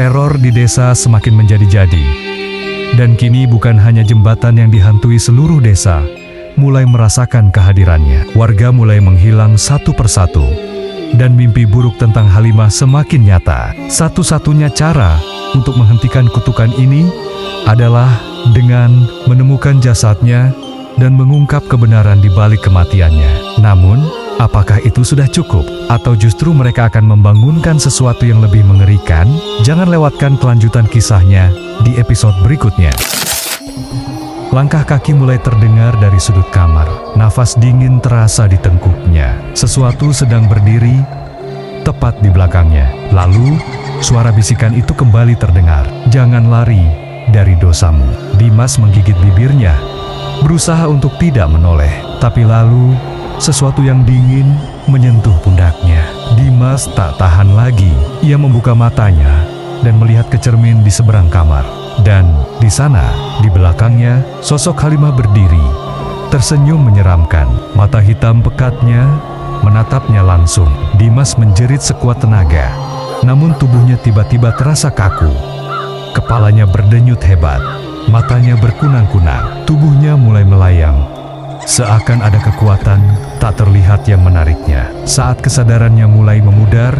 teror di desa semakin menjadi-jadi. Dan kini bukan hanya jembatan yang dihantui, seluruh desa mulai merasakan kehadirannya. Warga mulai menghilang satu persatu, dan mimpi buruk tentang Halimah semakin nyata. Satu-satunya cara untuk menghentikan kutukan ini adalah dengan menemukan jasadnya dan mengungkap kebenaran di balik kematiannya. Namun, apakah itu sudah cukup? Atau justru mereka akan membangunkan sesuatu yang lebih mengerikan? Jangan lewatkan kelanjutan kisahnya di episode berikutnya. Langkah kaki mulai terdengar dari sudut kamar. Nafas dingin terasa di tengkuknya. Sesuatu sedang berdiri tepat di belakangnya. Lalu, suara bisikan itu kembali terdengar. Jangan lari dari dosamu. Dimas menggigit bibirnya, berusaha untuk tidak menoleh. Tapi lalu, sesuatu yang dingin menyentuh pundaknya. Dimas tak tahan lagi. Ia membuka matanya dan melihat ke cermin di seberang kamar. Dan di sana, di belakangnya, sosok Halimah berdiri, tersenyum menyeramkan. Mata hitam pekatnya menatapnya langsung. Dimas menjerit sekuat tenaga, namun tubuhnya tiba-tiba terasa kaku. Kepalanya berdenyut hebat, matanya berkunang-kunang, tubuhnya mulai melayang. Seakan ada kekuatan tak terlihat yang menariknya. Saat kesadarannya mulai memudar,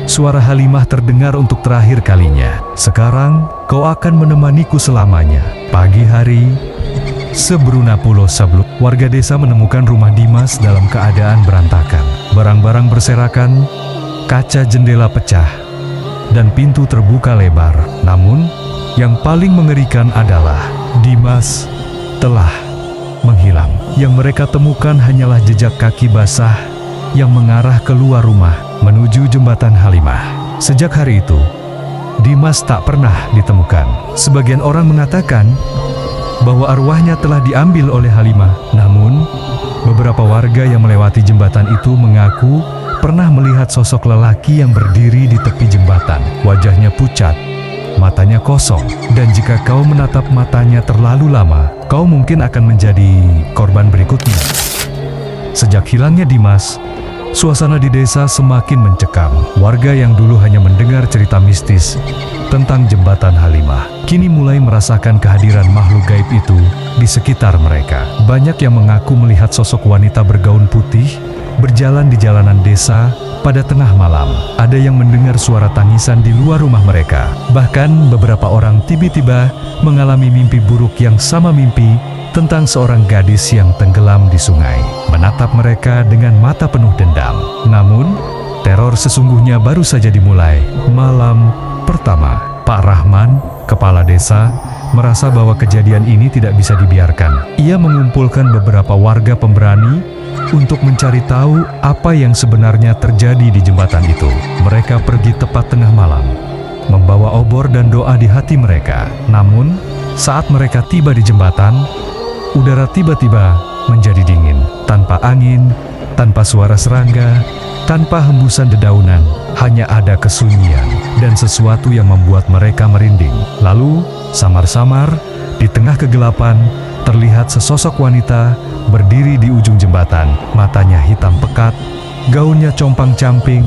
suara Halimah terdengar untuk terakhir kalinya. Sekarang, kau akan menemaniku selamanya. Pagi hari, Sebruna Pulau Sabluk, warga desa menemukan rumah Dimas dalam keadaan berantakan. Barang-barang berserakan, kaca jendela pecah, dan pintu terbuka lebar. Namun, yang paling mengerikan adalah Dimas telah menghilang. Yang mereka temukan hanyalah jejak kaki basah yang mengarah keluar rumah menuju jembatan Halimah. Sejak hari itu, Dimas tak pernah ditemukan. Sebagian orang mengatakan bahwa arwahnya telah diambil oleh Halimah. Namun, beberapa warga yang melewati jembatan itu mengaku pernah melihat sosok lelaki yang berdiri di tepi jembatan. Wajahnya pucat, matanya kosong, dan jika kau menatap matanya terlalu lama, kau mungkin akan menjadi korban berikutnya. Sejak hilangnya Dimas, suasana di desa semakin mencekam. Warga yang dulu hanya mendengar cerita mistis tentang jembatan Halimah, kini mulai merasakan kehadiran makhluk gaib itu di sekitar mereka. Banyak yang mengaku melihat sosok wanita bergaun putih berjalan di jalanan desa pada tengah malam. Ada yang mendengar suara tangisan di luar rumah mereka. Bahkan beberapa orang tiba-tiba mengalami mimpi buruk yang sama, mimpi tentang seorang gadis yang tenggelam di sungai, menatap mereka dengan mata penuh dendam. Namun, teror sesungguhnya baru saja dimulai. Malam pertama, Pak Rahman, kepala desa, merasa bahwa kejadian ini tidak bisa dibiarkan. Ia mengumpulkan beberapa warga pemberani untuk mencari tahu apa yang sebenarnya terjadi di jembatan itu. Mereka pergi tepat tengah malam, membawa obor dan doa di hati mereka. Namun, saat mereka tiba di jembatan, udara tiba-tiba menjadi dingin. Tanpa angin, tanpa suara serangga, tanpa hembusan dedaunan, hanya ada kesunyian dan sesuatu yang membuat mereka merinding. Lalu, samar-samar, di tengah kegelapan, terlihat sesosok wanita berdiri di ujung jembatan. Matanya hitam pekat, gaunnya compang-camping,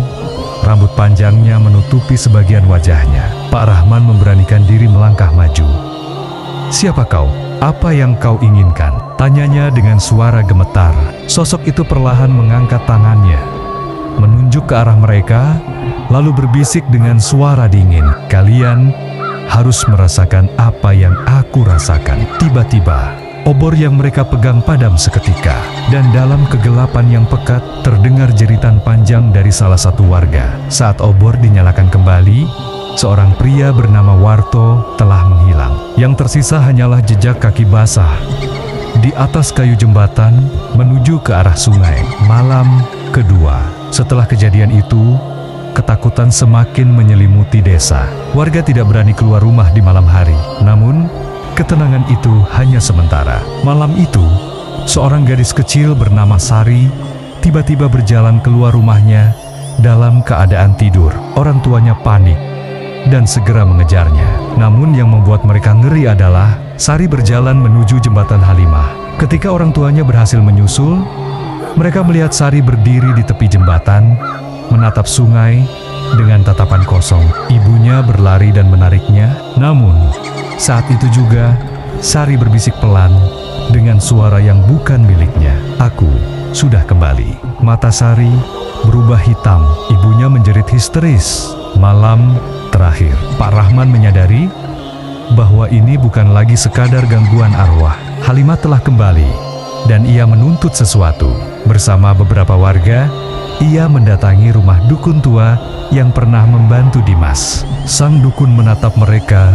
rambut panjangnya menutupi sebagian wajahnya. Pak Rahman memberanikan diri melangkah maju. "Siapa kau? Apa yang kau inginkan?" tanyanya dengan suara gemetar. Sosok itu perlahan mengangkat tangannya, menunjuk ke arah mereka, lalu berbisik dengan suara dingin, "Kalian harus merasakan apa yang aku rasakan." Tiba-tiba, obor yang mereka pegang padam seketika, dan dalam kegelapan yang pekat terdengar jeritan panjang dari salah satu warga. Saat obor dinyalakan kembali, seorang pria bernama Warto telah menghilang. Yang tersisa hanyalah jejak kaki basah di atas kayu jembatan menuju ke arah sungai. Malam kedua setelah kejadian itu, ketakutan semakin menyelimuti desa. Warga tidak berani keluar rumah di malam hari. Namun, ketenangan itu hanya sementara. Malam itu, seorang gadis kecil bernama Sari tiba-tiba berjalan keluar rumahnya dalam keadaan tidur. Orang tuanya panik dan segera mengejarnya. Namun yang membuat mereka ngeri adalah Sari berjalan menuju jembatan Halimah. Ketika orang tuanya berhasil menyusul, mereka melihat Sari berdiri di tepi jembatan, menatap sungai, dengan tatapan kosong. Ibunya berlari dan menariknya. Namun, saat itu juga, Sari berbisik pelan dengan suara yang bukan miliknya. "Aku sudah kembali." Mata Sari berubah hitam. Ibunya menjerit histeris. Malam terakhir, Pak Rahman menyadari bahwa ini bukan lagi sekadar gangguan arwah. Halimah telah kembali dan ia menuntut sesuatu. Bersama beberapa warga, ia mendatangi rumah dukun tua yang pernah membantu Dimas. Sang dukun menatap mereka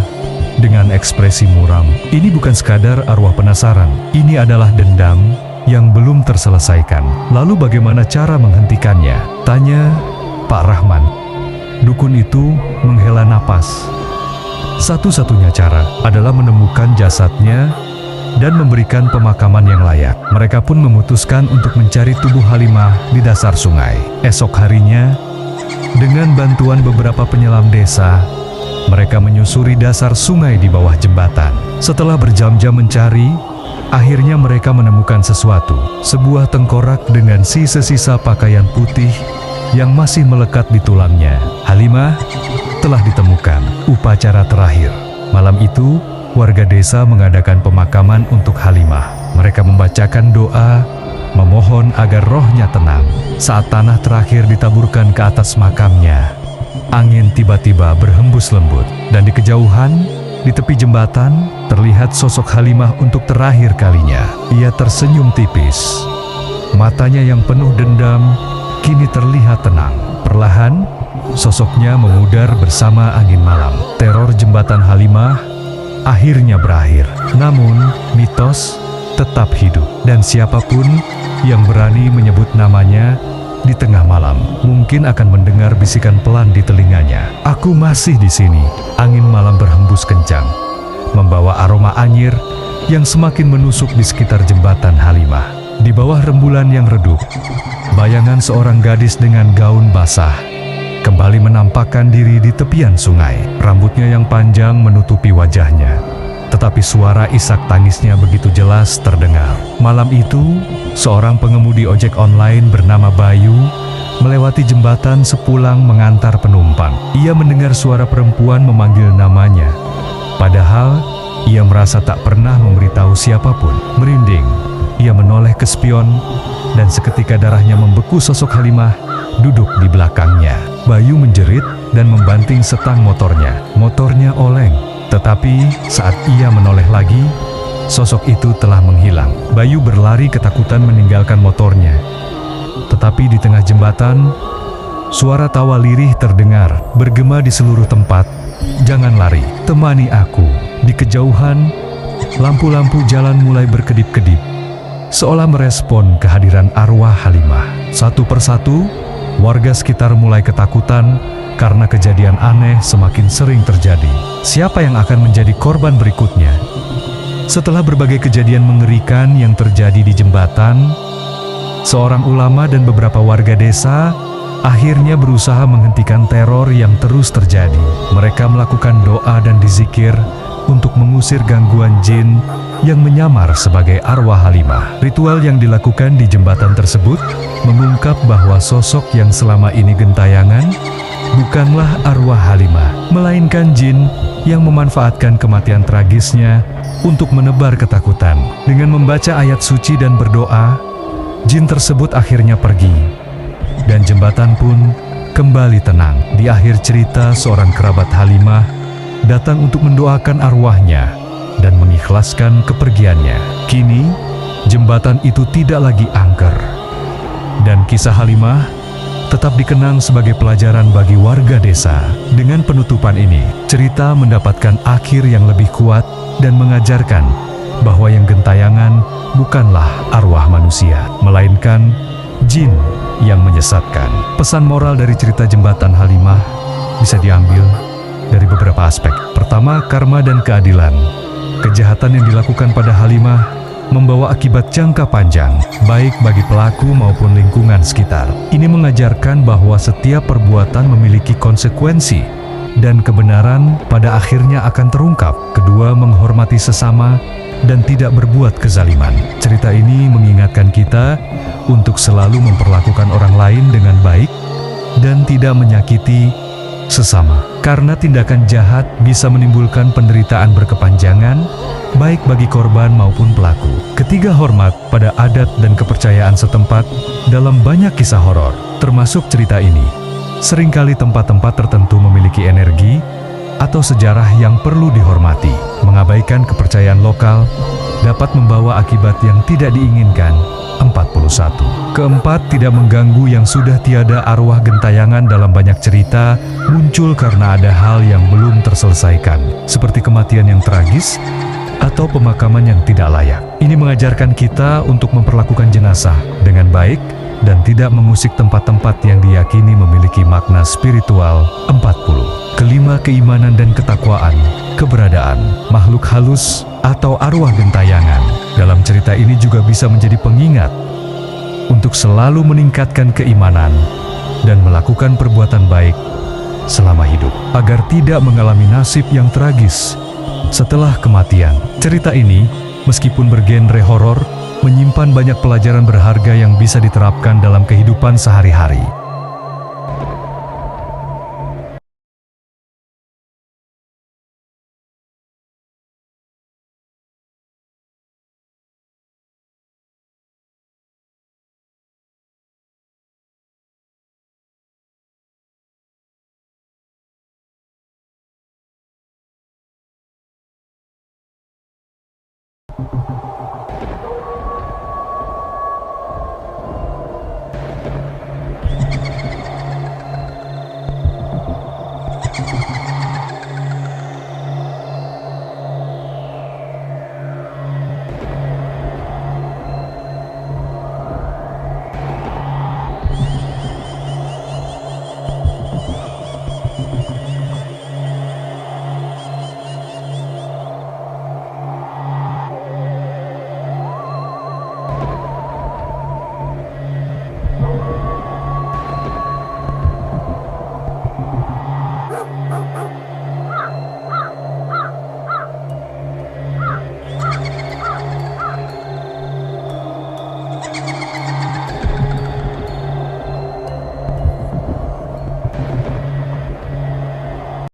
dengan ekspresi muram. Ini bukan sekadar arwah penasaran. Ini adalah dendam yang belum terselesaikan. Lalu bagaimana cara menghentikannya? Tanya Pak Rahman. Dukun itu menghela napas. Satu-satunya cara adalah menemukan jasadnya dan memberikan pemakaman yang layak. Mereka pun memutuskan untuk mencari tubuh Halimah di dasar sungai. Esok harinya, dengan bantuan beberapa penyelam desa, mereka menyusuri dasar sungai di bawah jembatan. Setelah berjam-jam mencari, akhirnya mereka menemukan sesuatu. Sebuah tengkorak dengan sisa-sisa pakaian putih yang masih melekat di tulangnya. Halimah telah ditemukan. Upacara terakhir. Malam itu, warga desa mengadakan pemakaman untuk Halimah. Mereka membacakan doa, memohon agar rohnya tenang. Saat tanah terakhir ditaburkan ke atas makamnya, angin tiba-tiba berhembus lembut, dan di kejauhan, di tepi jembatan, terlihat sosok Halimah untuk terakhir kalinya. Ia tersenyum tipis. Matanya yang penuh dendam kini terlihat tenang. Perlahan, sosoknya memudar bersama angin malam. Teror jembatan Halimah akhirnya berakhir. Namun, mitos tetap hidup. Dan siapapun yang berani menyebut namanya di tengah malam, mungkin akan mendengar bisikan pelan di telinganya. "Aku masih di sini." Angin malam berhembus kencang, membawa aroma anyir yang semakin menusuk di sekitar jembatan Halimah. Di bawah rembulan yang redup, bayangan seorang gadis dengan gaun basah kembali menampakkan diri di tepian sungai. Rambutnya yang panjang menutupi wajahnya, tetapi suara isak tangisnya begitu jelas terdengar. Malam itu, seorang pengemudi ojek online bernama Bayu melewati jembatan sepulang mengantar penumpang. Ia mendengar suara perempuan memanggil namanya, padahal ia merasa tak pernah memberitahu siapapun. Merinding, ia menoleh ke spion, dan seketika darahnya membeku. Sosok Halimah duduk di belakangnya. Bayu menjerit dan membanting setang motornya. Motornya oleng, tetapi saat ia menoleh lagi, sosok itu telah menghilang. Bayu berlari ketakutan meninggalkan motornya. Tetapi di tengah jembatan, suara tawa lirih terdengar, bergema di seluruh tempat. "Jangan lari, temani aku." Di kejauhan, lampu-lampu jalan mulai berkedip-kedip, seolah merespon kehadiran arwah Halimah. Satu persatu, warga sekitar mulai ketakutan karena kejadian aneh semakin sering terjadi. Siapa yang akan menjadi korban berikutnya? Setelah berbagai kejadian mengerikan yang terjadi di jembatan, seorang ulama dan beberapa warga desa akhirnya berusaha menghentikan teror yang terus terjadi. Mereka melakukan doa dan dizikir untuk mengusir gangguan jin yang menyamar sebagai arwah Halimah. Ritual yang dilakukan di jembatan tersebut mengungkap bahwa sosok yang selama ini gentayangan bukanlah arwah Halimah, melainkan jin yang memanfaatkan kematian tragisnya untuk menebar ketakutan. Dengan membaca ayat suci dan berdoa, jin tersebut akhirnya pergi, dan jembatan pun kembali tenang. Di akhir cerita, seorang kerabat Halimah datang untuk mendoakan arwahnya dan mengikhlaskan kepergiannya. Kini, jembatan itu tidak lagi angker, dan kisah Halimah tetap dikenang sebagai pelajaran bagi warga desa. Dengan penutupan ini, cerita mendapatkan akhir yang lebih kuat dan mengajarkan bahwa yang gentayangan bukanlah arwah manusia, melainkan jin yang menyesatkan. Pesan moral dari cerita jembatan Halimah bisa diambil dari beberapa aspek. Pertama, karma dan keadilan. Kejahatan yang dilakukan pada Halimah membawa akibat jangka panjang, baik bagi pelaku maupun lingkungan sekitar. Ini mengajarkan bahwa setiap perbuatan memiliki konsekuensi, dan kebenaran pada akhirnya akan terungkap. Kedua, menghormati sesama dan tidak berbuat kezaliman. Cerita ini mengingatkan kita untuk selalu memperlakukan orang lain dengan baik dan tidak menyakiti sesama. Karena tindakan jahat bisa menimbulkan penderitaan berkepanjangan, baik bagi korban maupun pelaku. Ketiga, hormat pada adat dan kepercayaan setempat. Dalam banyak kisah horor, termasuk cerita ini, seringkali tempat-tempat tertentu memiliki energi atau sejarah yang perlu dihormati. Mengabaikan kepercayaan lokal dapat membawa akibat yang tidak diinginkan. 41. Keempat, tidak mengganggu yang sudah tiada. Arwah gentayangan dalam banyak cerita muncul karena ada hal yang belum terselesaikan, seperti kematian yang tragis atau pemakaman yang tidak layak. Ini mengajarkan kita untuk memperlakukan jenazah dengan baik dan tidak mengusik tempat-tempat yang diyakini memiliki makna spiritual. 40. Kelima, keimanan dan ketakwaan. Keberadaan makhluk halus atau arwah gentayangan dalam cerita ini juga bisa menjadi pengingat untuk selalu meningkatkan keimanan dan melakukan perbuatan baik selama hidup, agar tidak mengalami nasib yang tragis setelah kematian. Cerita ini, meskipun bergenre horor, menyimpan banyak pelajaran berharga yang bisa diterapkan dalam kehidupan sehari-hari.